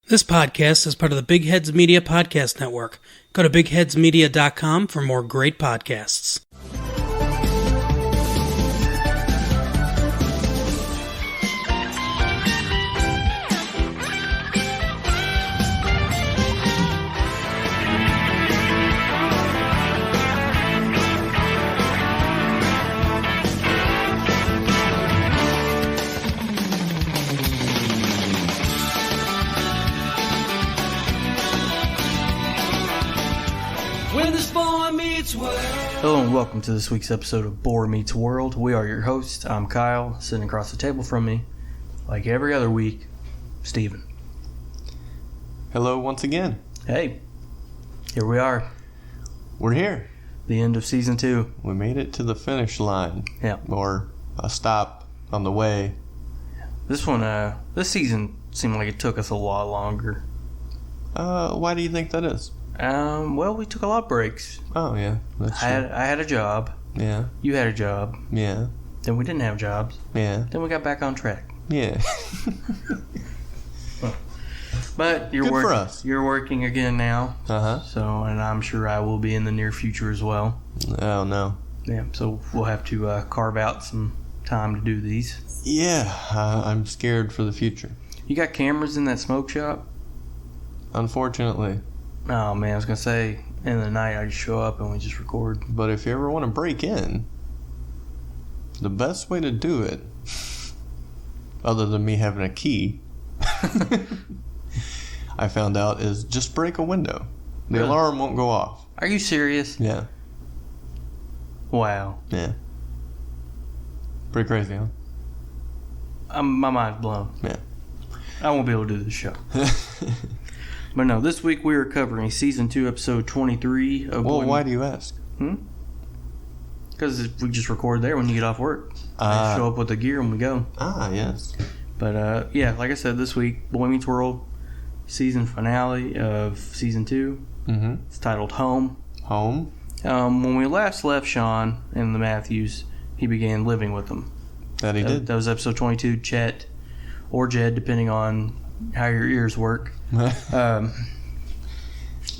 This podcast is part of the Big Heads Media Podcast Network. Go to bigheadsmedia.com for more great podcasts. Hello and welcome to this week's episode of Boar Meets World. We are your hosts. I'm Kyle. Sitting across the table from me, like every other week, Steven. Hello once again. Hey, here we are. We're here. The end of season 2. We made it to the finish line. Yeah. Or a stop on the way. This season seemed like it took us a lot longer. Why do you think that is? Well, we took a lot of breaks. Oh, yeah. That's true. I had a job. Yeah. You had a job. Yeah. Then we didn't have jobs. Yeah. Then we got back on track. Yeah. But Good for us. You're working again now. Uh-huh. So, and I'm sure I will be in the near future as well. Oh, no. Yeah, so we'll have to carve out some time to do these. Yeah. I'm scared for the future. You got cameras in that smoke shop? Unfortunately. Oh, man, I was going to say, in the night I just show up and we just record. But if you ever want to break in, the best way to do it, other than me having a key, I found out, is just break a window. The alarm won't go off. Are you serious? Yeah. Wow. Yeah. Pretty crazy, huh? My mind's blown. Yeah. I won't be able to do this show. But no, this week we are covering Season 2, Episode 23 of Well, why do you ask? Because we just record there when you get off work. I show up with the gear and we go. Ah, yes. But, yeah, like I said, this week, Boy Meets World, season finale of Season 2. Mm-hmm. It's titled Home. Home? When we last left Shawn and the Matthews, he began living with them. That he did. That was Episode 22, Chet, or Jed, depending on how your ears work. Had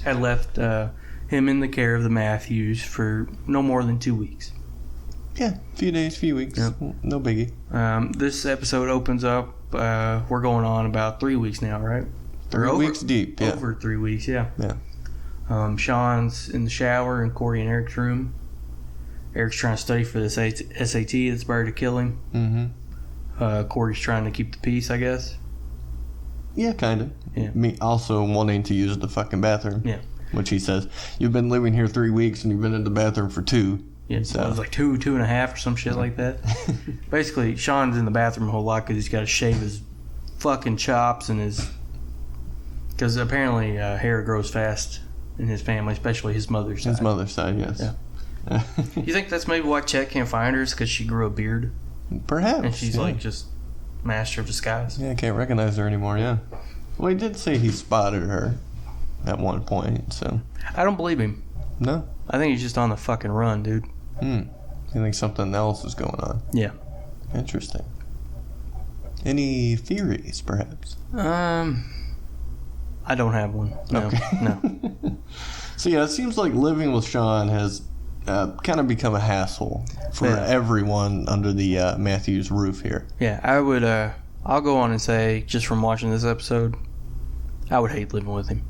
left him in the care of the Matthews for no more than 2 weeks. Yeah, few days, few weeks. Yep. No biggie. This episode opens up, we're going on about 3 weeks now, right? 3 weeks deep, yeah. Over 3 weeks, yeah. Yeah. Shawn's in the shower in Cory and Eric's room. Eric's trying to study for this SAT that's about to kill him. Mm-hmm. Cory's trying to keep the peace, I guess. Yeah, kind of. Yeah. Me also wanting to use the fucking bathroom. Yeah. Which he says, you've been living here 3 weeks and you've been in the bathroom for 2. Yeah, so it was like 2.5 or some shit like that. Basically, Shawn's in the bathroom a whole lot because he's got to shave his fucking chops and his... Because apparently hair grows fast in his family, especially his mother's side. His mother's side, yes. Yeah. You think that's maybe why Chet can't find her? Is because she grew a beard? Perhaps. And she's like just master of disguise. Yeah, I can't recognize her anymore, yeah. Well, he did say he spotted her at one point, so... I don't believe him. No? I think he's just on the fucking run, dude. You think something else is going on? Yeah. Interesting. Any theories, perhaps? I don't have one. No. Okay. No. So, yeah, it seems like living with Shawn has kind of become a hassle for everyone under the Matthews roof here. Yeah, I would... I'll go on and say, just from watching this episode, I would hate living with him.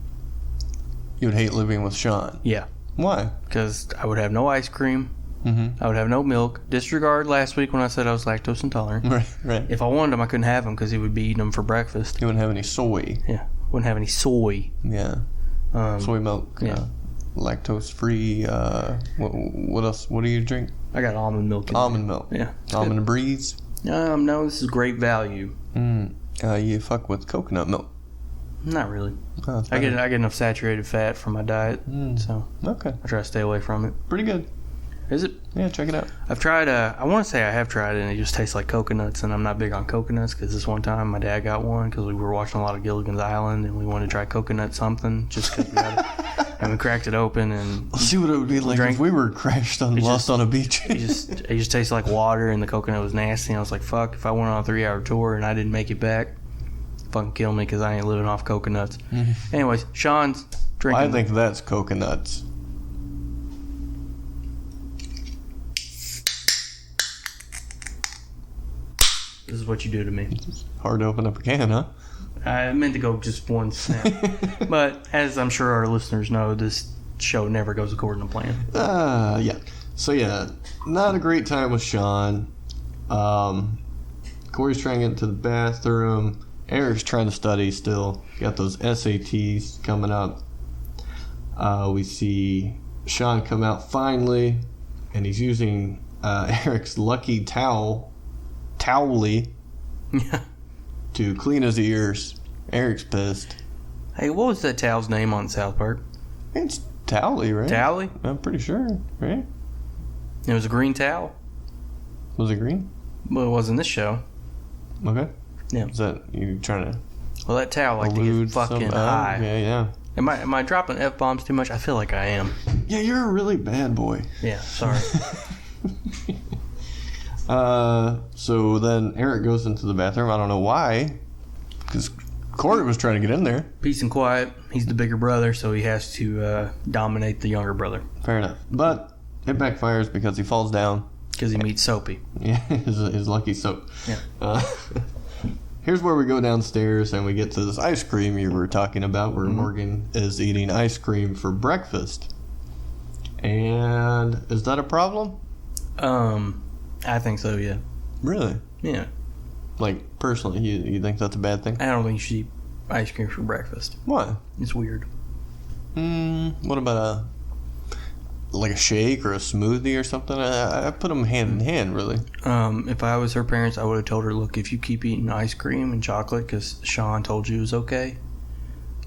You would hate living with Shawn? Yeah. Why? Because I would have no ice cream. Mm-hmm. I would have no milk. Disregard last week when I said I was lactose intolerant. Right. If I wanted them, I couldn't have them because he would be eating them for breakfast. You wouldn't have any soy. Yeah. Wouldn't have any soy. Yeah. Soy milk. Yeah. Lactose free. What else? What do you drink? I got almond milk. Almond milk. Yeah. Almond breeze. No, this is great value. You fuck with coconut milk. Not really. Oh, I get enough saturated fat from my diet, so okay. I try to stay away from it. Pretty good. Is it? Yeah, check it out. I've tried. I want to say I have tried it, and it just tastes like coconuts. And I'm not big on coconuts because this one time my dad got one because we were watching a lot of Gilligan's Island, and we wanted to try coconut something just because we got it. And we cracked it open and Let's see what it would be like if we were crashed on lost on a beach. it just tasted like water, and the coconut was nasty. And I was like, fuck, if I went on a 3-hour tour and I didn't make it back, fucking kill me because I ain't living off coconuts. Anyways, Shawn's drinking. I think that's coconuts. This is what you do to me. It's hard to open up a can, huh? I meant to go just one snap. But as I'm sure our listeners know, this show never goes according to plan. Yeah. So, yeah, not a great time with Shawn. Cory's trying to get into the bathroom. Eric's trying to study still. Got those SATs coming up. We see Shawn come out finally, and he's using Eric's lucky towelly to clean his ears. Eric's pissed. Hey, what was that towel's name on South Park? It's Towley, right? Towley? I'm pretty sure, right? It was a green towel. Was it green? Well, it was in this show. Okay. Yeah. Is that you trying to Well, that towel like to get fucking high. Yeah. Am I dropping F-bombs too much? I feel like I am. Yeah, you're a really bad boy. Yeah, sorry. So then Eric goes into the bathroom. I don't know why, because Cory was trying to get in there. Peace and quiet. He's the bigger brother, so he has to dominate the younger brother. Fair enough. But it backfires because he falls down. Because he meets Soapy. Yeah, his lucky soap. Yeah. Here's where we go downstairs and we get to this ice cream you were talking about, where Morgan is eating ice cream for breakfast. And is that a problem? I think so, yeah. Really? Yeah. Like, personally, you think that's a bad thing? I don't think you should eat ice cream for breakfast. Why? It's weird. What about a shake or a smoothie or something? I put them hand in hand, really. If I was her parents, I would have told her, look, if you keep eating ice cream and chocolate because Shawn told you it was okay,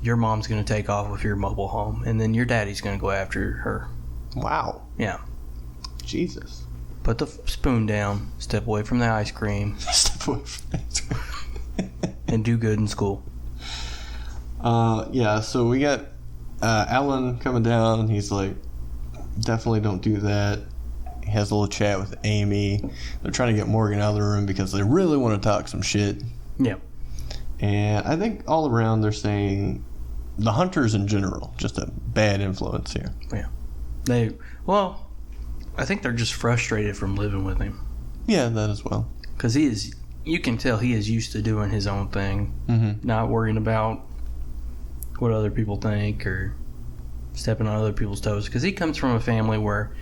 your mom's going to take off with your mobile home, and then your daddy's going to go after her. Wow. Yeah. Jesus. Put the spoon down, step away from the ice cream, Step away from the ice cream. and do good in school. Yeah, so we got Alan coming down. He's like, definitely don't do that. He has a little chat with Amy. They're trying to get Morgan out of the room because they really want to talk some shit. Yeah. And I think all around they're saying the Hunters in general, just a bad influence here. Yeah. I think they're just frustrated from living with him. Yeah, that as well. Because you can tell he is used to doing his own thing, not worrying about what other people think or stepping on other people's toes. Because he comes from a family where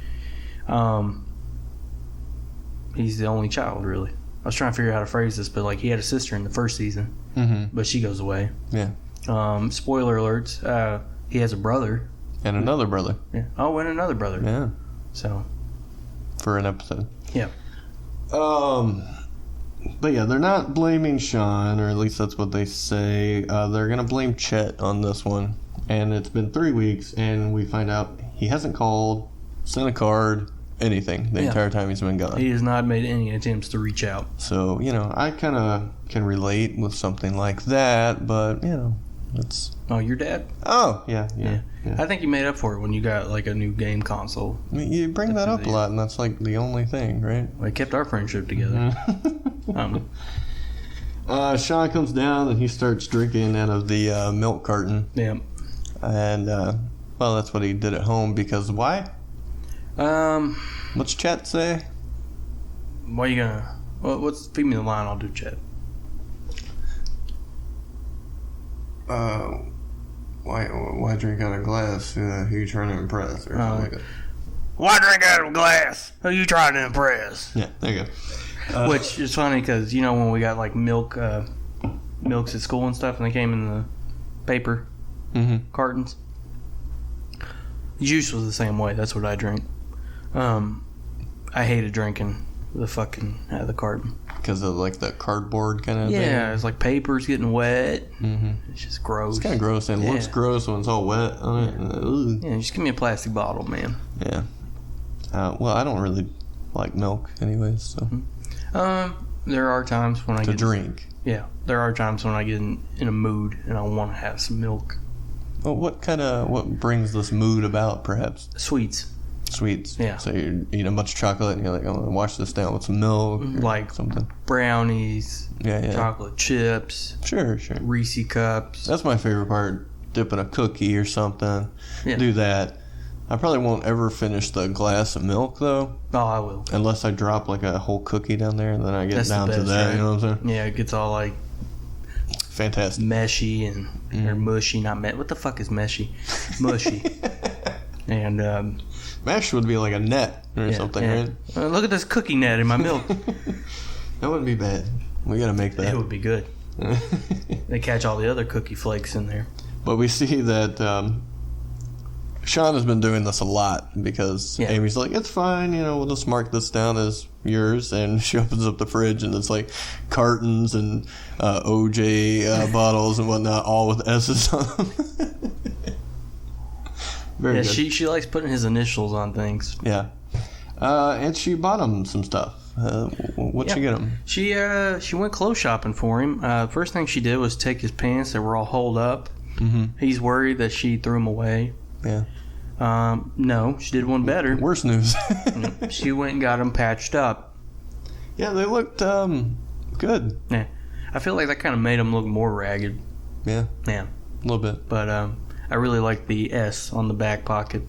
he's the only child, really. I was trying to figure out how to phrase this, but like he had a sister in the first season, but she goes away. Yeah. Spoiler alerts, he has a brother. And another brother. Yeah. Oh, and another brother. Yeah. So. For an episode. Yeah. But yeah, they're not blaming Shawn, or at least that's what they say. They're going to blame Chet on this one. And it's been 3 weeks, and we find out he hasn't called, sent a card, anything the entire time he's been gone. He has not made any attempts to reach out. So, I kind of can relate with something like that, but, it's... Oh, your dad? Oh, yeah. I think you made up for it when you got like a new game console. I mean, you bring that up a lot, and that's like the only thing, right? Well, it kept our friendship together. Shawn comes down and he starts drinking out of the milk carton. Yeah. And, that's what he did at home because why? What's Chet say? Why you gonna... feed me the line, I'll do Chet. Why drink out of glass? Who you trying to impress? Or something like that. Why drink out of a glass? Who you trying to impress? Yeah, there you go. Which is funny because, when we got like milks at school and stuff and they came in the paper cartons, juice was the same way. That's what I drink. I hated drinking the fucking out of the carton. Because of like the cardboard kind of thing? Yeah, it's like paper's getting wet. It's just gross. It's kind of gross and it looks gross when it's all wet on it. Yeah, just give me a plastic bottle, man. Yeah. I don't really like milk anyways, so. There are times when I get... To drink. Yeah, there are times when I get in a mood and I want to have some milk. Well, what brings this mood about, perhaps? Sweets. sweets. Yeah. So you're eating a bunch of chocolate and you're like, I'm going to wash this down with some milk. Like something. brownies, Yeah. chocolate chips, Sure. Reese cups. That's my favorite part. Dipping a cookie or something. Yeah. Do that. I probably won't ever finish the glass of milk, though. Oh, I will. Unless I drop like a whole cookie down there and then I get That's down the to best, that. right? You know what I'm saying? Yeah, it gets all like Fantastic. meshy and or mushy, not what the fuck is meshy? Mushy. And Mash would be like a net or something, right? Look at this cookie net in my milk. That wouldn't be bad. We gotta make that. It would be good. They catch all the other cookie flakes in there. But we see that Shawn has been doing this a lot because Amy's like, it's fine, we'll just mark this down as yours. And she opens up the fridge and it's like cartons and OJ bottles and whatnot, all with S's on them. Very good. She likes putting his initials on things. Yeah. And she bought him some stuff. What'd she get him? She went clothes shopping for him. First thing she did was take his pants that were all holed up. Mm-hmm. He's worried that she threw them away. Yeah. No, she did one better. Worse news. She went and got them patched up. Yeah, they looked good. Yeah. I feel like that kind of made them look more ragged. Yeah. Yeah. A little bit. But I really like the S on the back pocket.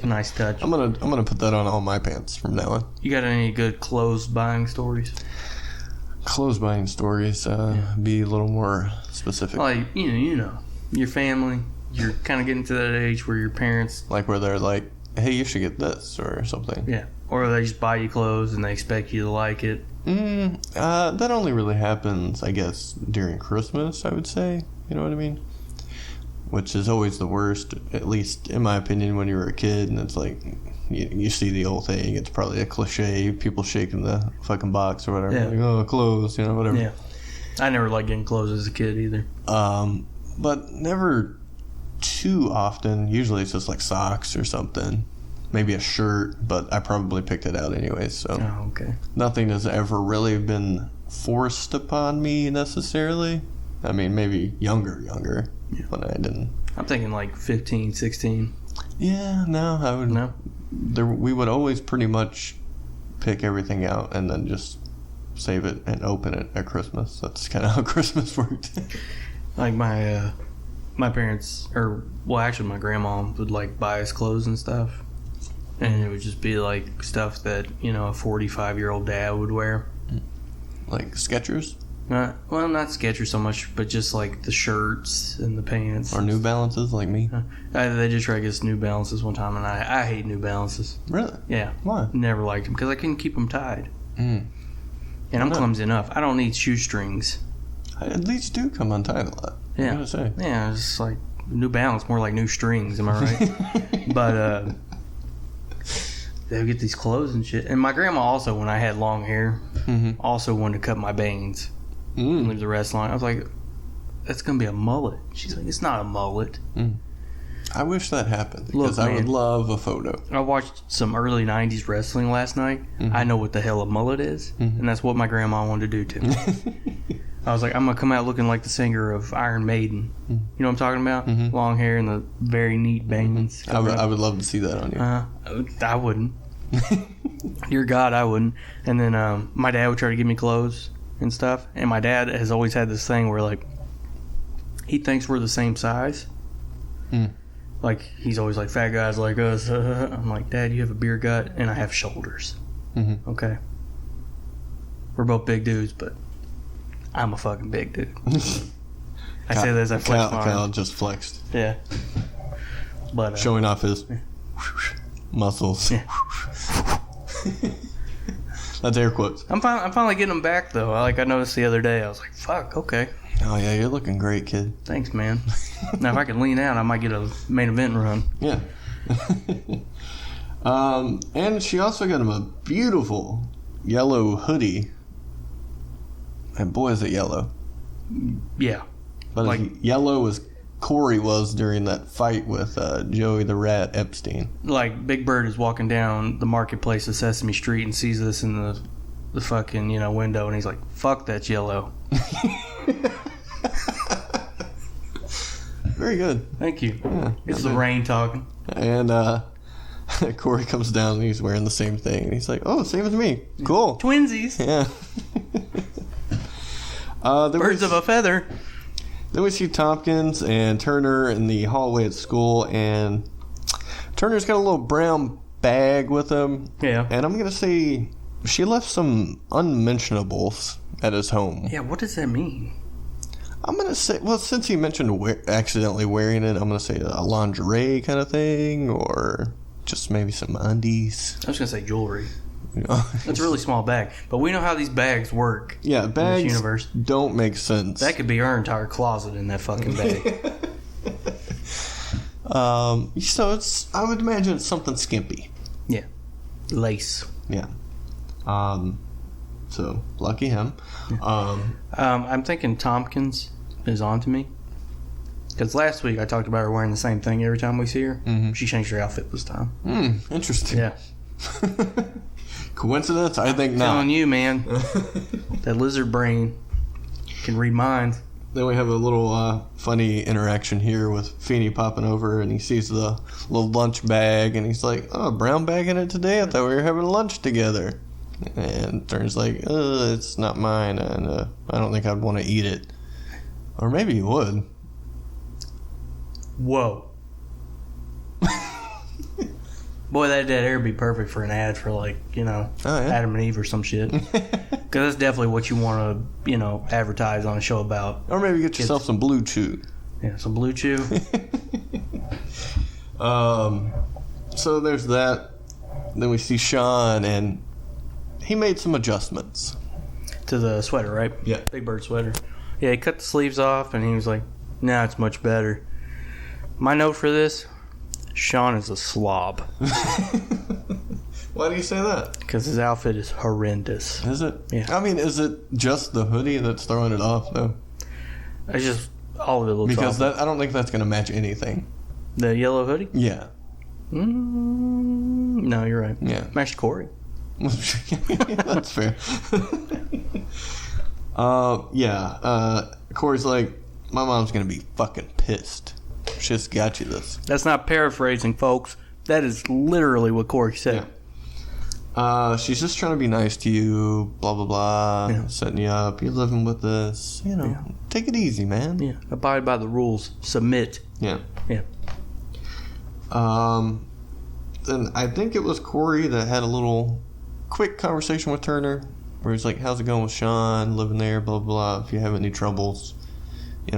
Nice touch. I'm gonna put that on all my pants from now on. You got any good clothes buying stories? Clothes buying stories. Be a little more specific. Like your family. You're kind of getting to that age where your parents, like where they're like, "Hey, you should get this" or something. Yeah. Or they just buy you clothes and they expect you to like it. That only really happens, I guess, during Christmas. I would say. You know what I mean? Which is always the worst, at least in my opinion, when you were a kid, and it's like, you see the old thing, it's probably a cliche, people shaking the fucking box or whatever, like, oh, clothes, whatever. Yeah. I never liked getting clothes as a kid either. But never too often. Usually it's just like socks or something, maybe a shirt, but I probably picked it out anyway, so. Oh, okay. Nothing has ever really been forced upon me necessarily. I mean, maybe younger. When I didn't. I'm thinking like 15, 16. Yeah, no, I would. No? We would always pretty much pick everything out and then just save it and open it at Christmas. That's kind of how Christmas worked. Like my parents, actually my grandma would like buy us clothes and stuff. And it would just be like stuff that, a 45-year-old dad would wear. Like Skechers? Not Skechers so much, but just like the shirts and the pants. Or New Balances, like me? They just tried to get us New Balances one time, and I hate New Balances. Really? Yeah. Why? Never liked them, because I couldn't keep them tied. And I'm clumsy enough. I don't need shoestrings. These do come untied a lot. Yeah. I gotta say. Yeah, it's just like New Balance, more like new strings, am I right? But they would get these clothes and shit. And my grandma also, when I had long hair, also wanted to cut my bangs. Leave the rest alone. I was like, that's going to be a mullet. She's like, it's not a mullet. I wish that happened because Look, I would love a photo. I watched some early 90s wrestling last night. I know what the hell a mullet is, and that's what my grandma wanted to do to me. I was like, I'm going to come out looking like the singer of Iron Maiden. You know what I'm talking about? Long hair and the very neat bangs. I would love to see that on you. I wouldn't. Dear God, I wouldn't. And then my dad would try to give me clothes and stuff, and my dad has always had this thing where like he thinks we're the same size. Like he's always like, fat guys like us. I'm like, Dad, you have a beer gut and I have shoulders. Okay, we're both big dudes, but I'm a fucking big dude. I say that as I flex my Kyle arm. just flexed. Yeah, but showing off his muscles. Yeah. That's air quotes. I'm finally getting them back though. I noticed the other day. I was like, "Fuck, okay." Oh yeah, you're looking great, kid. Thanks, man. Now if I can lean out, I might get a main event run. Yeah. And she also got him a beautiful yellow hoodie. And boy, is it yellow. Yeah. But Like- as yellow as Cory was during that fight with Joey the Rat Epstein. Like Big Bird is walking down the marketplace of Sesame Street and sees this in the fucking window, and he's like, "Fuck, that's yellow." Very good. Thank you. Yeah, It's the rain talking. And Cory comes down and he's wearing the same thing. And he's like, oh, same as me. Cool. Twinsies. Yeah. Birds of a feather. Then we see Tompkins and Turner in the hallway at school, and Turner's got a little brown bag with him. Yeah. And I'm going to say she left some unmentionables at his home. Yeah, what does that mean? I'm going to say, well, since he mentioned accidentally wearing it, I'm going to say a lingerie kind of thing, or just maybe some undies. I was going to say jewelry. You know? That's a really small bag. But we know how these bags work. Yeah, bags in this universe. Don't make sense. That could be our entire closet in that fucking bag. So I would imagine it's something skimpy. Yeah. Lace. Yeah. So lucky him. I'm thinking Tompkins is on to me. Because last week I talked about her wearing the same thing every time we see her. Mm-hmm. She changed her outfit this time. Interesting. Yeah. Coincidence? I think I'm not. telling you, man. That lizard brain can read minds. Then we have a little funny interaction here with Feeney popping over, and he sees the little lunch bag, and he's like, oh, brown bag in it today? I thought we were having lunch together. And Turner's like, it's not mine, and I don't think I'd want to eat it. Or maybe he would. Whoa. Boy, that dead air would be perfect for an ad for, like, Adam and Eve or some shit. Because that's definitely what you want to, advertise on a show about. Or maybe get yourself some Blue Chew. Yeah, some Blue Chew. So there's that. Then we see Shawn, and he made some adjustments. To the sweater, right? Yeah. Big Bird sweater. Yeah, he cut the sleeves off, and he was like, nah, it's much better. My note for this... Shawn is a slob. Why do you say that? Because his outfit is horrendous. Is it? Yeah. I mean, is it just the hoodie that's throwing it off, though? It's just all of it looks because awful. I don't think that's going to match anything. The yellow hoodie? Yeah. No, you're right. Yeah. Match Cory. That's fair. Cory's like, my mom's going to be fucking pissed. She's got you this. That's not paraphrasing, folks. That is literally what Cory said. Yeah. She's just trying to be nice to you, blah, blah, blah, setting you up. You're living with us. Take it easy, man. Yeah. Abide by the rules. Submit. Yeah. Yeah. Then I think it was Cory that had a little quick conversation with Turner where he's like, how's it going with Shawn, living there, blah, blah, blah. If you have any troubles,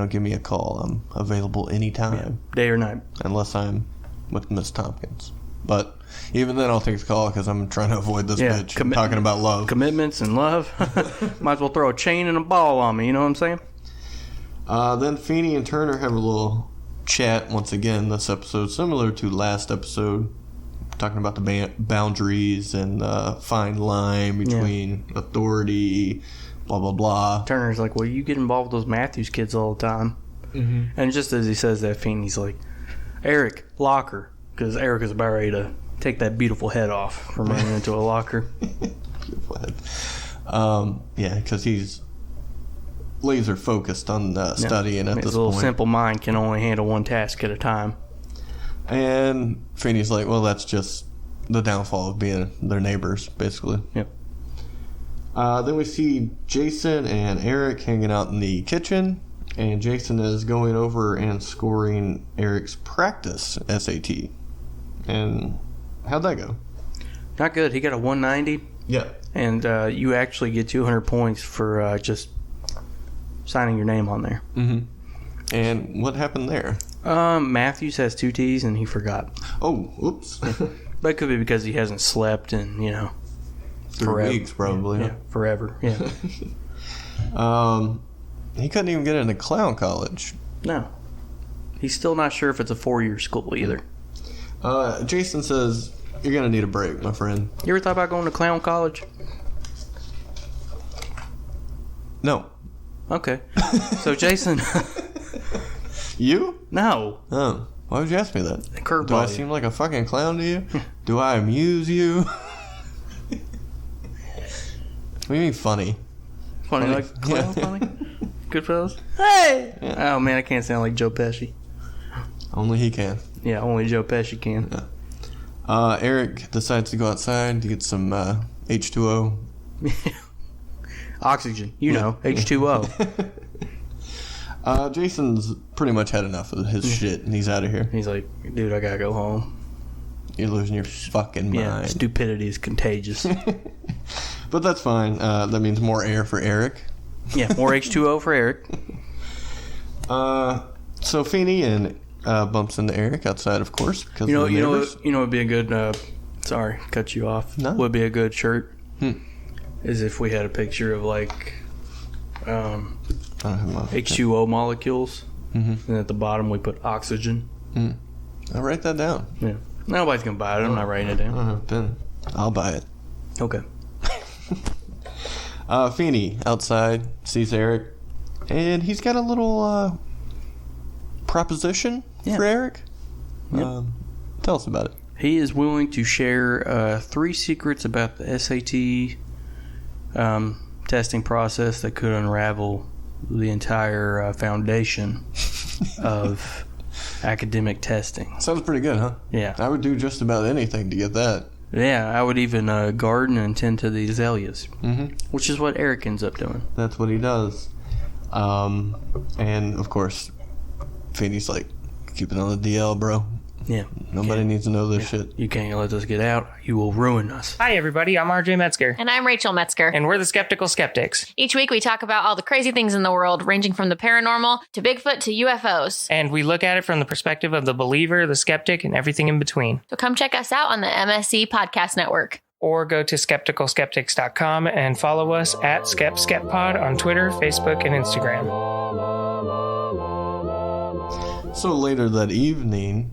give me a call. I'm available anytime. Yeah. Day or night. Unless I'm with Miss Tompkins. But even then, I'll take the call because I'm trying to avoid this bitch talking about love. Commitments and love. Might as well throw a chain and a ball on me, you know what I'm saying? Then Feeney and Turner have a little chat once again this episode, similar to last episode, talking about the boundaries and the fine line between authority, blah, blah, blah. Turner's like, well, you get involved with those Matthews kids all the time. Mm-hmm. And just as he says that, Feeney's like, Eric, locker. Because Eric is about ready to take that beautiful head off from running into a locker. Beautiful head. Because he's laser focused on studying at this point. His little simple mind can only handle one task at a time. And Feeney's like, well, that's just the downfall of being their neighbors, basically. Yep. Then we see Jason and Eric hanging out in the kitchen, and Jason is going over and scoring Eric's practice SAT. And how'd that go? Not good. He got a 190. Yeah. And you actually get 200 points for just signing your name on there. Mm-hmm. And what happened there? Matthews has 2 T's and he forgot. Oh, oops. But it could be because he hasn't slept in, 3 weeks, probably. Yeah, forever. Yeah. He couldn't even get into clown college. No. He's still not sure if it's a 4-year school either. Jason says, you're going to need a break, my friend. You ever thought about going to clown college? No. Okay. So, Jason... You? No. Oh. Why would you ask me that? Curveball. Do I seem like a fucking clown to you? Do I amuse you? What do you mean funny? Funny like clown funny? Goodfellas? Hey! Yeah. Oh, man, I can't sound like Joe Pesci. Only he can. Yeah, only Joe Pesci can. Yeah. Eric decides to go outside to get some H2O. Oxygen. H2O. Jason's pretty much had enough of his shit, and he's out of here. He's like, dude, I gotta go home. You're losing your fucking mind. Yeah, stupidity is contagious. But that's fine. That means more air for Eric. Yeah, more H2O for Eric. So Feeney and bumps into Eric outside, of course, because would be a good. Sorry, cut you off. No. Would be a good shirt. Is if we had a picture of like H2O molecules, and at the bottom we put oxygen. I'll write that down. Yeah, nobody's gonna buy it. I'm not writing it down. I don't have a pen. I'll buy it. Okay. Feeney outside sees Eric, and he's got a little proposition for Eric. Yep. Tell us about it. He is willing to share 3 secrets about the SAT testing process that could unravel the entire foundation of academic testing. Sounds pretty good, huh? Yeah. I would do just about anything to get that. Yeah, I would even garden and tend to the azaleas, which is what Eric ends up doing. That's what he does. And, of course, Feeney's like, keep it on the DL, bro. Yeah. Nobody needs to know this shit. You can't let us get out. You will ruin us. Hi, everybody. I'm RJ Metzger. And I'm Rachel Metzger. And we're the Skeptical Skeptics. Each week we talk about all the crazy things in the world, ranging from the paranormal to Bigfoot to UFOs. And we look at it from the perspective of the believer, the skeptic, and everything in between. So come check us out on the MSC Podcast Network. Or go to skepticalskeptics.com and follow us at SkepSkepPod on Twitter, Facebook, and Instagram. So later that evening,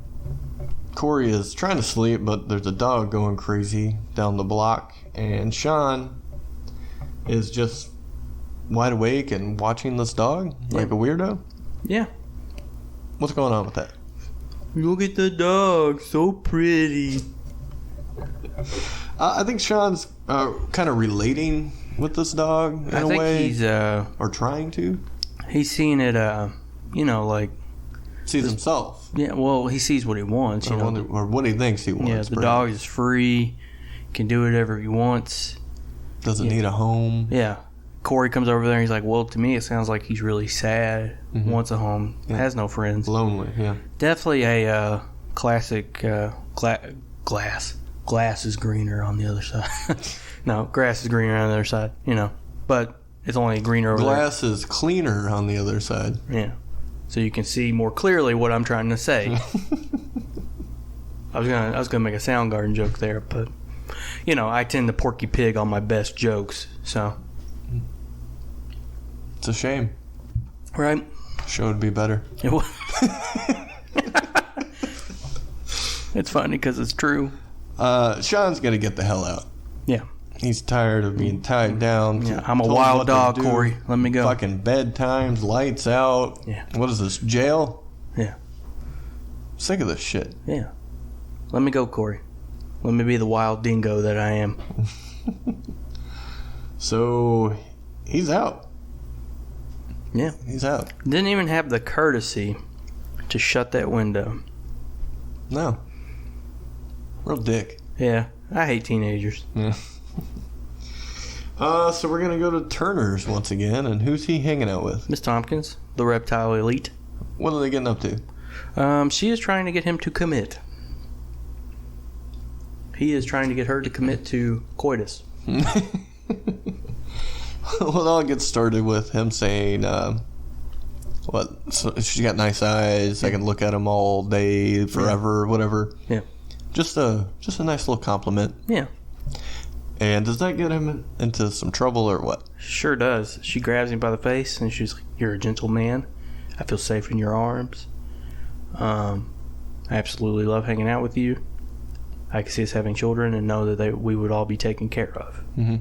Cory is trying to sleep, but there's a dog going crazy down the block, and Shawn is just wide awake and watching this dog like a weirdo. Yeah. What's going on with that? Look at the dog, so pretty. I think Shawn's kind of relating with this dog in a way. I think he's or trying to. He's seeing it, like sees himself. Yeah, well, he sees what he wants, or what he thinks he wants. Yeah, the dog is free, can do whatever he wants. Doesn't need a home. Yeah. Cory comes over there and he's like, well, to me it sounds like he's really sad, wants a home, has no friends. Lonely, yeah. Definitely a classic glass. Glass is greener on the other side. No, grass is greener on the other side, But it's only greener over there. Glass is cleaner on the other side. Yeah. So you can see more clearly what I'm trying to say. I was gonna make a Soundgarden joke there, but I tend to Porky Pig on my best jokes, so it's a shame. Right? Show would be better. It's funny because it's true. Shawn's gonna get the hell out. Yeah. He's tired of being tied down. Yeah, I'm a wild dog, Cory. Let me go. Fucking bedtimes, lights out. Yeah. What is this, jail? Yeah. Sick of this shit. Yeah. Let me go, Cory. Let me be the wild dingo that I am. So, he's out. Yeah. He's out. Didn't even have the courtesy to shut that window. No. Real dick. Yeah. I hate teenagers. Yeah. So we're going to go to Turner's once again, and who's he hanging out with? Miss Tompkins, the reptile elite. What are they getting up to? She is trying to get him to commit. He is trying to get her to commit to coitus. Well, it all gets started with him saying, so she's got nice eyes, I can look at them all day, forever, whatever. Yeah. Just a nice little compliment. Yeah. And does that get him into some trouble or what? Sure does. She grabs him by the face and she's like, "You're a gentle man. I feel safe in your arms. I absolutely love hanging out with you. I can see us having children and know that we would all be taken care of." Mm-hmm.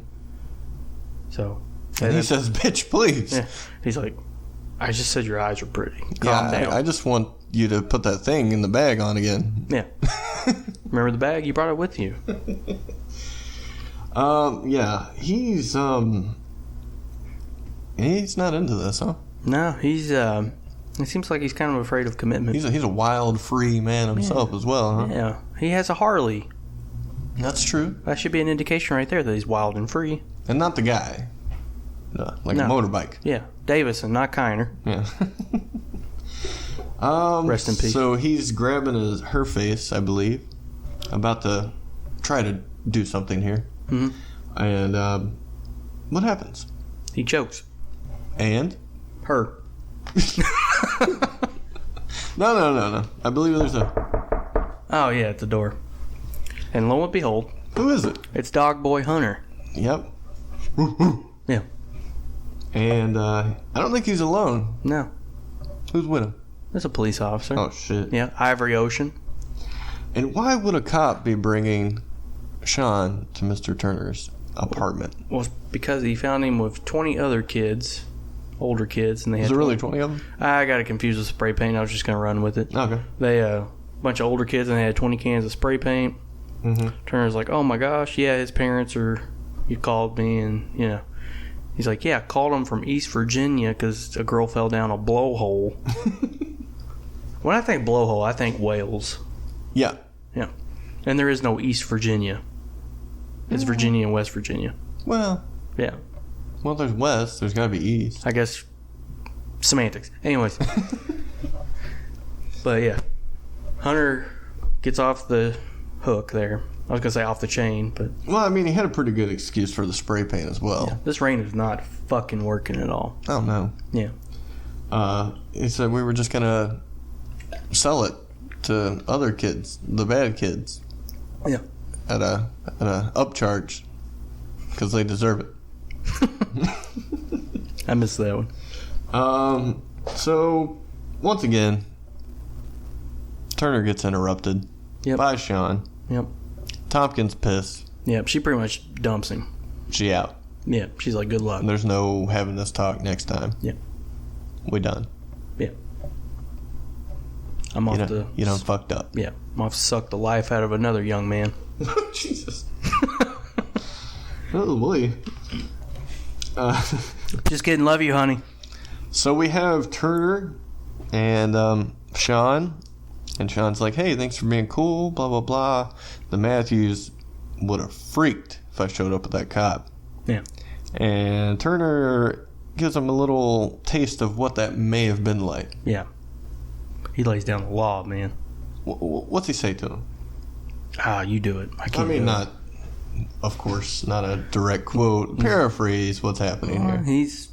So. And he says, "Bitch, please." Yeah. He's like, "I just said your eyes are pretty. Calm down. I just want you to put that thing in the bag on again." Yeah. Remember the bag? You brought it with you. Yeah. He's not into this, huh? No, he's it seems like he's kind of afraid of commitment. He's a wild, free man himself as well, huh? Yeah. He has a Harley. That's true. That should be an indication right there that he's wild and free. And not the guy. No, like a motorbike. Yeah, Davison, not Kiner. Yeah. Rest in peace. So he's grabbing her face, I believe, about to try to do something here. Mm-hmm. And what happens? He chokes. And? Her. No. I believe there's a... Oh, yeah, at the door. And lo and behold... Who is it? It's Dog Boy Hunter. Yep. Yeah. And I don't think he's alone. No. Who's with him? It's a police officer. Oh, shit. Yeah, Ivory Ocean. And why would a cop be bringing Shawn to Mr. Turner's apartment? Well, it's because he found him with 20 other kids, older kids, and they had. Was there really 20 of them? I got it confused with spray paint. I was just gonna run with it. Okay. They a bunch of older kids, and they had 20 cans of spray paint. Mm-hmm. Turner's like, "Oh my gosh, yeah, his parents are." He called me, and he's like, "Yeah, I called him from East Virginia because a girl fell down a blowhole." When I think blowhole, I think Wales. Yeah. Yeah, and there is no East Virginia. It's Virginia and West Virginia. Well, yeah. Well, there's west. There's got to be east. I guess semantics. Anyways. But yeah. Hunter gets off the hook there. I was going to say off the chain, but... Well, I mean, he had a pretty good excuse for the spray paint as well. Yeah, this rain is not fucking working at all. Oh, no. Yeah. He said we were just going to sell it to other kids, the bad kids. Yeah. At a upcharge, because they deserve it. I missed that one. So once again, Turner gets interrupted by Shawn. Yep. Tompkins pissed. Yep. She pretty much dumps him. She out. Yeah. She's like, good luck. There's no having this talk next time. Yep. We done. Yeah. I'm off to... You done fucked up. Yeah. I'm off to suck the life out of another young man. Jesus. Oh boy. Just kidding. Love you, honey. So we have Turner and Shawn. And Shawn's like, hey, thanks for being cool, blah, blah, blah. The Matthews would have freaked if I showed up with that cop. Yeah. And Turner gives him a little taste of what that may have been like. Yeah. He lays down the law, man. What's he say to him? You do it. I can't. I mean, not, of course, not a direct quote. Paraphrase what's happening here. He's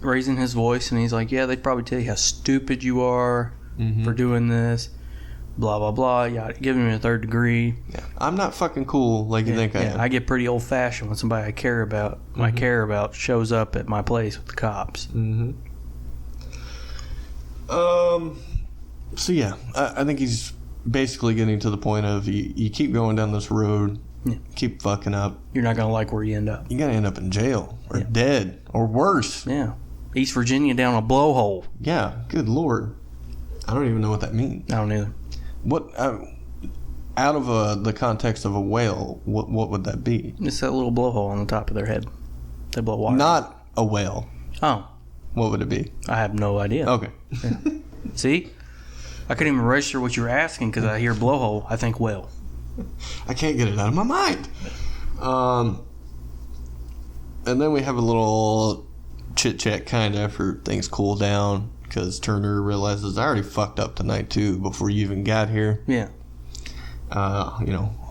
raising his voice, and he's like, yeah, they'd probably tell you how stupid you are for doing this. Blah, blah, blah. Yeah, give him a third degree. Yeah. I'm not fucking cool like you think I am. I get pretty old-fashioned when somebody I care about shows up at my place with the cops. Mm-hmm. So, yeah, I think he's basically getting to the point of you keep going down this road, keep fucking up. You're not going to like where you end up. You're going to end up in jail or dead or worse. Yeah. East Virginia down a blowhole. Yeah, good Lord. I don't even know what that means. I don't either. What, out of the context of a whale, what would that be? It's that little blowhole on the top of their head. They blow water. Not a whale. Oh. What would it be? I have no idea. Okay. Yeah. See? I couldn't even register what you were asking because I hear blowhole, I think whale. I can't get it out of my mind. And then we have a little chit-chat kind of after things cool down because Turner realizes I already fucked up tonight too before you even got here. Yeah.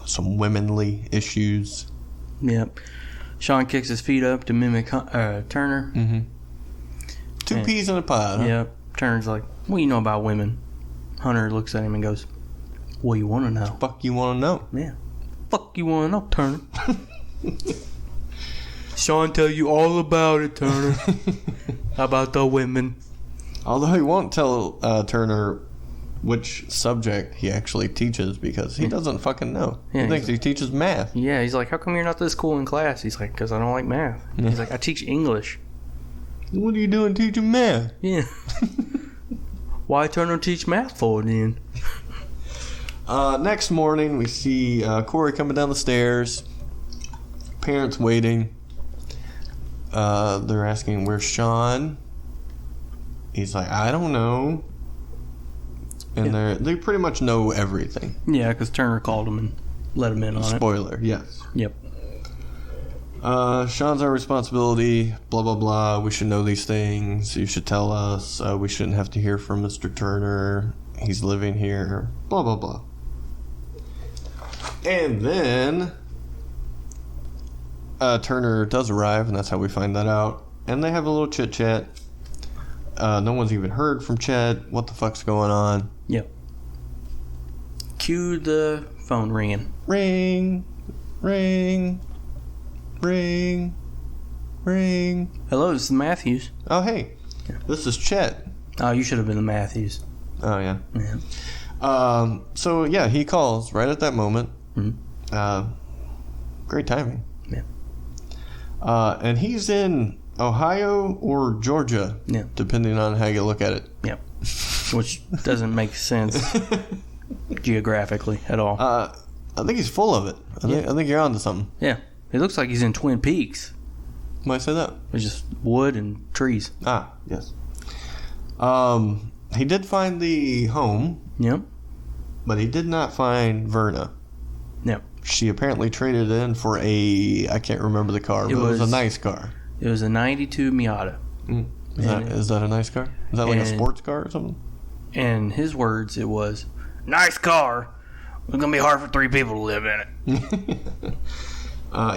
Some womanly issues. Yep. Shawn kicks his feet up to mimic Turner. Mm-hmm. Two peas in a pod, huh? Yep. Turner's like, what do you know about women? Hunter looks at him and goes, what do you want to know? Fuck you want to know? Yeah. Fuck you want to know, Turner? Shawn tell you all about it, Turner. About the women. Although he won't tell Turner which subject he actually teaches because he doesn't fucking know. Yeah, he thinks he teaches math. Yeah, he's like, how come you're not this cool in class? He's like, because I don't like math. Yeah. He's like, I teach English. What are you doing teaching math? Yeah. Why Turner teach math for then? Next morning, we see Cory coming down the stairs. Parents waiting. They're asking, where's Shawn? He's like, I don't know. And they pretty much know everything. Yeah, because Turner called him and let him in on it. Spoiler, yes. Yep. Shawn's our responsibility, blah, blah, blah. We should know these things. You should tell us. We shouldn't have to hear from Mr. Turner. He's living here, blah, blah, blah. And then Turner does arrive, and that's how we find that out. And they have a little chit-chat. No one's even heard from Chet. What the fuck's going on? Yep. Cue the phone ringing. Ring, ring, ring, ring. Hello, this is Matthews. Oh, hey. This is Chet. Oh, you should have been the Matthews. Oh, yeah. Yeah. So, yeah, he calls right at that moment. Mm-hmm. Great timing. Yeah. And he's in Ohio or Georgia, depending on how you look at it. Yep. Which doesn't make sense geographically at all. I think he's full of it. I think you're onto something. Yeah. It looks like he's in Twin Peaks. Might say that. It's just wood and trees. Ah, yes. He did find the home. Yep. But he did not find Verna. Yep. She apparently traded it in for I can't remember the car, but it was a nice car. It was a 92 Miata. Is that a nice car? Is that like a sports car or something? In his words, it was, nice car. It's going to be hard for 3 people to live in it.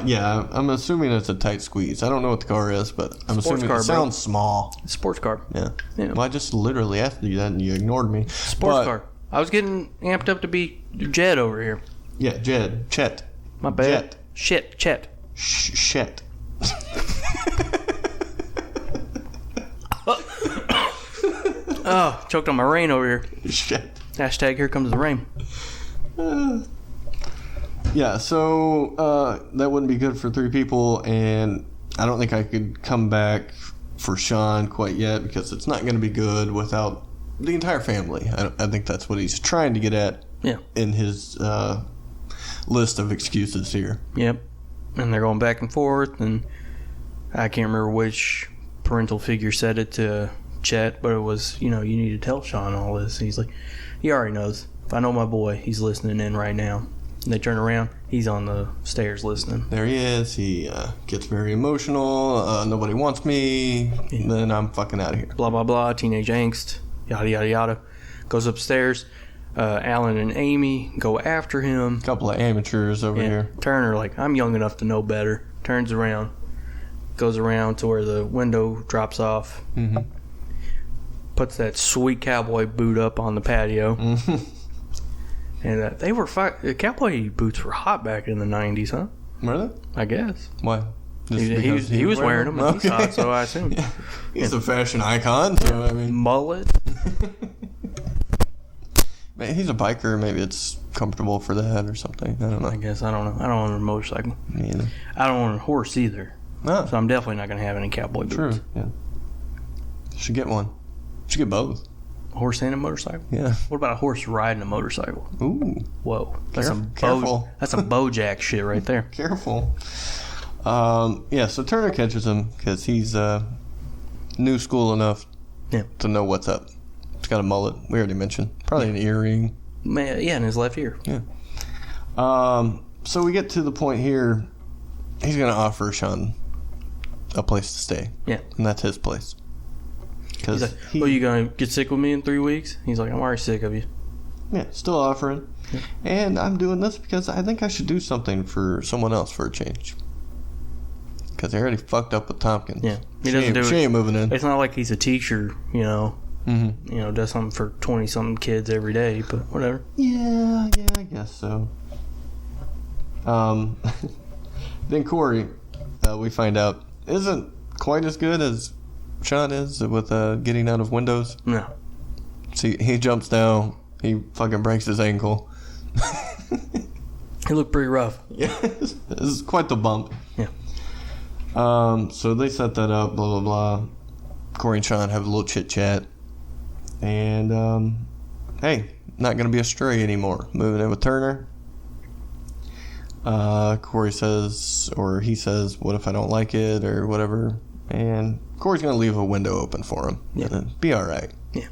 Yeah, I'm assuming it's a tight squeeze. I don't know what the car is, but I'm assuming it sounds small. It's a sports car. Yeah. Well, I just literally asked you that and you ignored me. Sports car. I was getting amped up to be Jed over here. Yeah, Chet. My bad. Shit, Chet. Shit. Oh, choked on my rain over here. Shit. Hashtag here comes the rain. Yeah, so that wouldn't be good for 3 people, and I don't think I could come back for Shawn quite yet because it's not going to be good without the entire family. I think that's what he's trying to get at in his list of excuses here. Yep. And they're going back and forth, and I can't remember which parental figure said it to Chet, but it was, you need to tell Shawn all this. He's like, he already knows. If I know my boy, he's listening in right now. And they turn around, he's on the stairs listening. There he is. He gets very emotional. Nobody wants me. Yeah. Then I'm fucking out of here. Blah, blah, blah. Teenage angst. Yada, yada, yada. Goes upstairs. Alan and Amy go after him. Couple of amateurs over here. Turner, like, I'm young enough to know better. Turns around. Goes around to where the window drops off. Mm-hmm. Puts that sweet cowboy boot up on the patio. Mm-hmm. And they were the cowboy boots were hot back in the 90s, huh? Were they? I guess. Why? He was wearing them. And he saw it, so I assume. Yeah. He's a fashion icon. So I mean, mullet. Man, he's a biker. Maybe it's comfortable for that or something. I don't know. I guess. I don't know. I don't own a motorcycle. Me either. I don't own a horse either. Oh. So I'm definitely not going to have any cowboy boots. True. Yeah. Should get one. Should get both. A horse and a motorcycle? Yeah. What about a horse riding a motorcycle? Ooh. Whoa. That's careful. That's some Bojack shit right there. Careful. Yeah, so Turner catches him because he's new school enough to know what's up. He's got a mullet. We already mentioned. Probably an earring. Man, yeah, in his left ear. Yeah. So we get to the point here. He's going to offer Shawn a place to stay. Yeah. And that's his place. He's like, well, you going to get sick with me in 3 weeks? He's like, I'm already sick of you. Yeah, still offering. Yeah. And I'm doing this because I think I should do something for someone else for a change. Because they already fucked up with Tompkins. Yeah. He doesn't do it. She ain't moving in. It's not like he's a teacher, Mm-hmm. Does something for 20-something kids every day, but whatever. Yeah, I guess so. Then Cory, we find out, isn't quite as good as Shawn is with getting out of windows. No. See, he jumps down. He fucking breaks his ankle. He looked pretty rough. Yeah, this is quite the bump. Yeah. So they set that up, blah, blah, blah. Cory and Shawn have a little chit-chat. And, hey, not going to be a stray anymore. Moving in with Turner. Cory says, or he says, what if I don't like it, or whatever. And Cory's going to leave a window open for him. Yeah. Be all right. Yeah.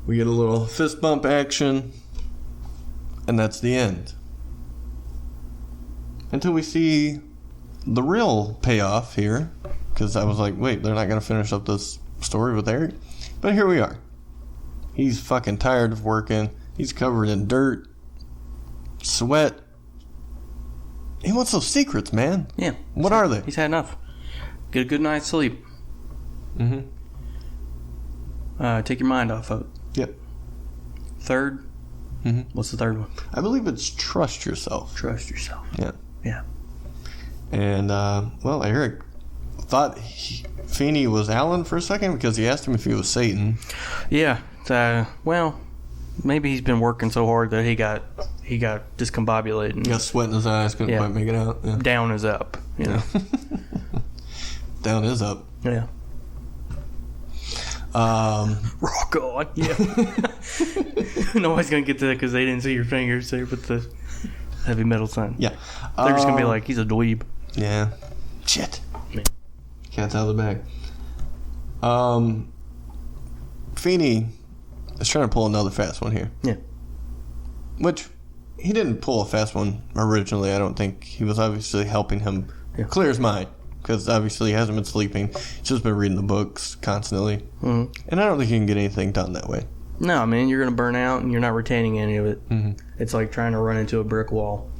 We get a little fist bump action. And that's the end. until we see the real payoff here. Because I was like, wait, they're not going to finish up this story with Eric? But here we are. He's fucking tired of working. He's covered in dirt, sweat. He wants those secrets, man. Yeah. What are they? He's had enough. Get a good night's sleep. Mm-hmm. Take your mind off of it. Yep. Third? Mm-hmm. What's the third one? I believe it's trust yourself. Trust yourself. Yeah. Yeah. And, well, Eric thought Feeney was Alan for a second because he asked him if he was Satan. Yeah. Well, maybe he's been working so hard that he got discombobulated. He got sweat in his eyes, couldn't quite make it out. Yeah. Down is up, you know. Down is up. Yeah. Rock on. Yeah. Nobody's going to get to that because they didn't see your fingers there with the heavy metal sign. Yeah. They're just going to be like, he's a dweeb. Yeah. Shit. Yeah. Cat's out of the bag. Feeney is trying to pull another fast one here. Yeah. Which, he didn't pull a fast one originally, I don't think. He was obviously helping him clear his mind. Because obviously he hasn't been sleeping. He's just been reading the books constantly. Mm-hmm. And I don't think you can get anything done that way. No, man, you're going to burn out and you're not retaining any of it. Mm-hmm. It's like trying to run into a brick wall.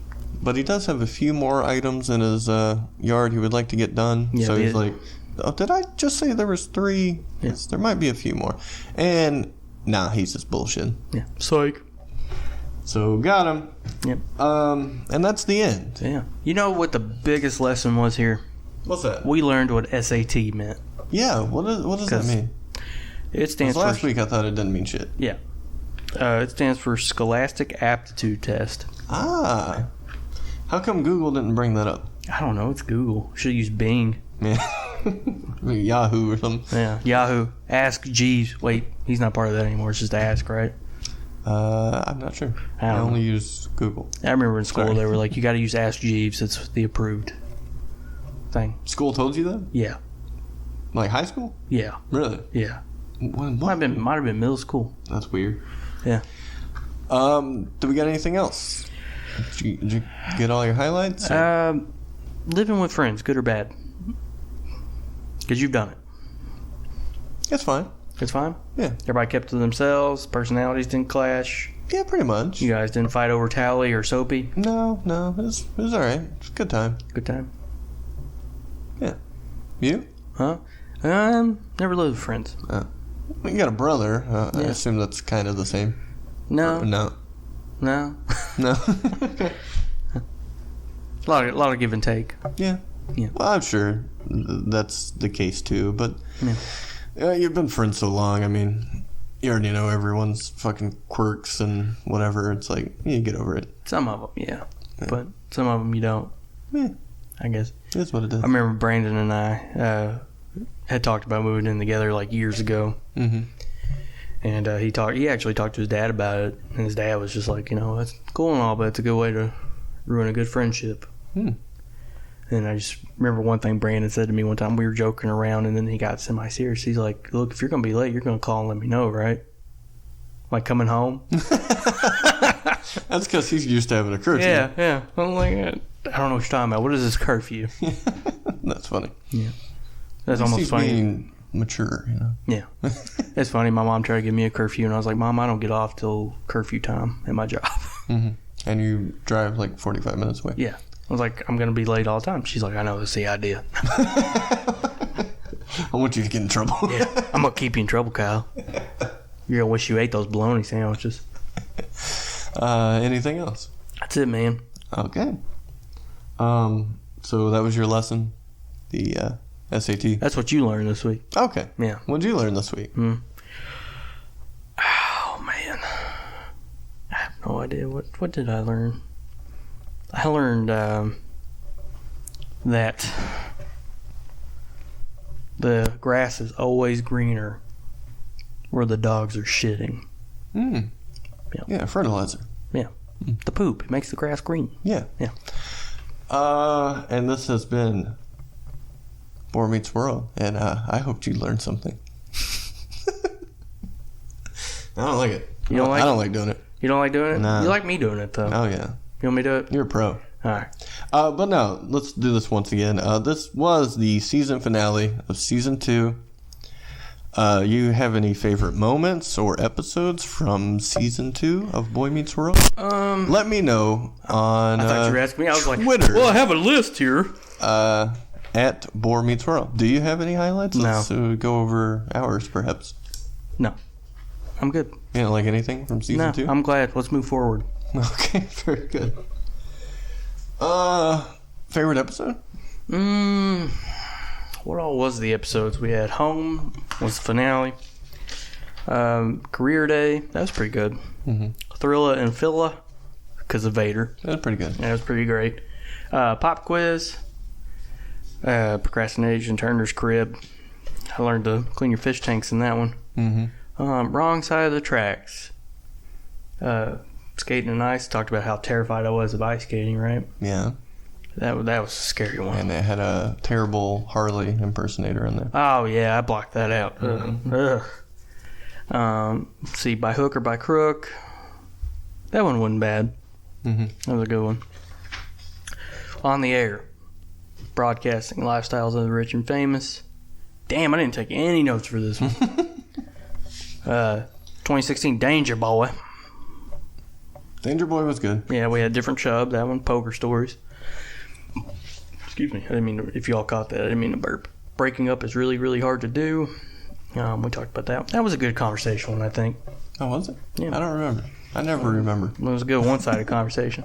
But he does have a few more items in his yard he would like to get done. Yeah, so he's like, oh, did I just say there was 3? Yeah. Yes, there might be a few more. And, nah, he's just bullshitting. Yeah. Psych. So, got him. Yep. And that's the end. Yeah. You know what the biggest lesson was here? What's that? We learned what SAT meant. Yeah, what does that mean? It stands for... Last week I thought it didn't mean shit. Yeah. It stands for Scholastic Aptitude Test. Ah. How come Google didn't bring that up? I don't know. It's Google. Should have used Bing. Yeah. Yahoo or something. Yeah. Yahoo. Ask Jeeves. Wait, he's not part of that anymore. It's just Ask, right? I'm not sure. I only use Google. I remember in school Sorry. they were like, you got to use Ask Jeeves. It's the approved thing. School told you that? Yeah. Like high school? Yeah. Really? Yeah. What? Might have been middle school. That's weird. Yeah. Do we got anything else? Did you get all your highlights? Living with friends, good or bad? Because you've done it. It's fine. It's fine? Yeah. Everybody kept to themselves. Personalities didn't clash. Yeah, pretty much. You guys didn't fight over Tally or Soapy. No. It was all right. It was a good time. Good time. Yeah. You? Huh? Never lived with friends. Well, you got a brother. I assume that's kind of the same. No. No. No. No. A lot of give and take. Yeah. Yeah. Well, I'm sure that's the case too, but you've been friends so long. I mean, you already know everyone's fucking quirks and whatever. It's like, you get over it. Some of them, yeah. But some of them you don't. Yeah. I guess. It is what it is. I remember Brandon and I had talked about moving in together like years ago. Mm-hmm. And he actually talked to his dad about it, and his dad was just like, that's cool and all, but it's a good way to ruin a good friendship. Hmm. And I just remember one thing Brandon said to me one time. We were joking around, and then he got semi-serious. He's like, look, if you're going to be late, you're going to call and let me know, right? Like coming home? That's because he's used to having a curfew. Yeah. I'm like, I don't know what you're talking about. What is this curfew? That's funny. Yeah. That's almost he's funny. Being mature, Yeah. It's funny. My mom tried to give me a curfew, and I was like, Mom, I don't get off till curfew time at my job. Mm-hmm. And you drive like 45 minutes away. Yeah. I was like, I'm going to be late all the time. She's like, I know, that's the idea. I want you to get in trouble. Yeah. I'm going to keep you in trouble, Kyle. You're going to wish you ate those bologna sandwiches. Anything else? That's it, man. Okay. So that was your lesson? The SAT? That's what you learned this week. Okay. Yeah. What did you learn this week? Oh, man. I have no idea. What did I learn? I learned that the grass is always greener where the dogs are shitting. Yeah, fertilizer. Yeah. The poop. It makes the grass green. Yeah. Yeah. And this has been Boar Meets World, and I hoped you learned something. I don't like it. You don't like I it? don't like doing it. You don't like doing it? No. You like me doing it, though. Oh, yeah. You want me to do it? You're a pro. All right. But no, let's do this once again. This was the season finale of season 2. You have any favorite moments or episodes from season 2 of Boy Meets World? Let me know on I thought you were asking me. I was Twitter. like, well, I have a list here. At Boy Meets World. Do you have any highlights? No. Let's go over ours, perhaps. No. I'm good. You don't like anything from season 2? I'm glad. Let's move forward. Okay, very good. Favorite episode? What all was the episodes? We had Home was the finale. Career Day, that was pretty good. Thrilla and Phila, because of Vader. That was pretty good. That was pretty great. Pop Quiz. Procrastination, Turner's Crib. I learned to clean your fish tanks in that one. Wrong Side of the Tracks. Skating on ice. Talked about how terrified I was of ice skating, right? Yeah. That was a scary one. And it had a terrible Harley impersonator in there. Oh, yeah, I blocked that out. Ugh. See, By Hook or By Crook. That one wasn't bad. That was a good one. On the Air. Broadcasting Lifestyles of the Rich and Famous. Damn, I didn't take any notes for this one. 2016 Danger Boy. Danger Boy was good. Yeah, we had different Chubb. That one, Poker Stories. Excuse me. I didn't mean to, if y'all caught that, I didn't mean to burp. Breaking Up is really, really hard to do. We talked about that. That was a good conversation one, I think. Oh, was it? Yeah. I don't remember. I never remember. It was a good one-sided conversation.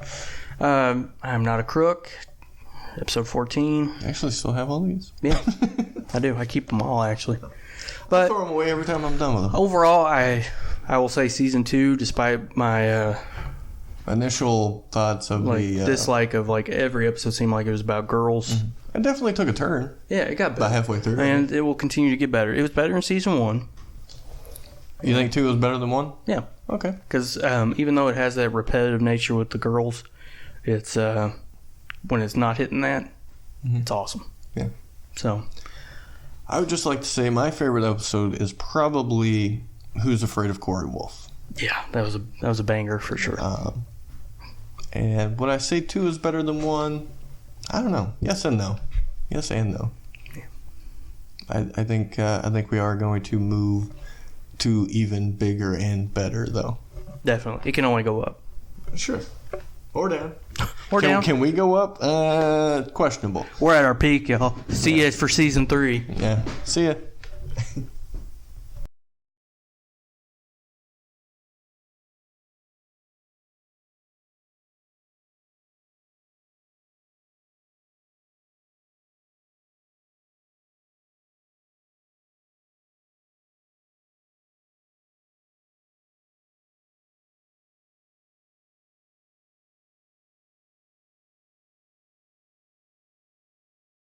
I'm Not a Crook. Episode 14. I actually still have all these. Yeah, I do. I keep them all, actually. I But throw them away every time I'm done with them. overall, I will say season 2, despite my Initial thoughts of the... dislike of every episode seemed like it was about girls. It definitely took a turn Yeah, it got about better. halfway through. And it will continue to get better. It was better in season 1. You think 2 was better than 1? Yeah. Okay. Because even though it has that repetitive nature with the girls, it's when it's not hitting that, it's awesome. Yeah. So I would just like to say my favorite episode is probably Who's Afraid of Cory Wolf. yeah, that was a banger for sure. And would I say 2 is better than 1? I don't know. Yes and no. Yes and no. Yeah. I think we are going to move to even bigger and better, though. Definitely, it can only go up Sure. Or down. or down. Can we go up? Questionable. We're at our peak, y'all. See you for season 3. Yeah. See ya.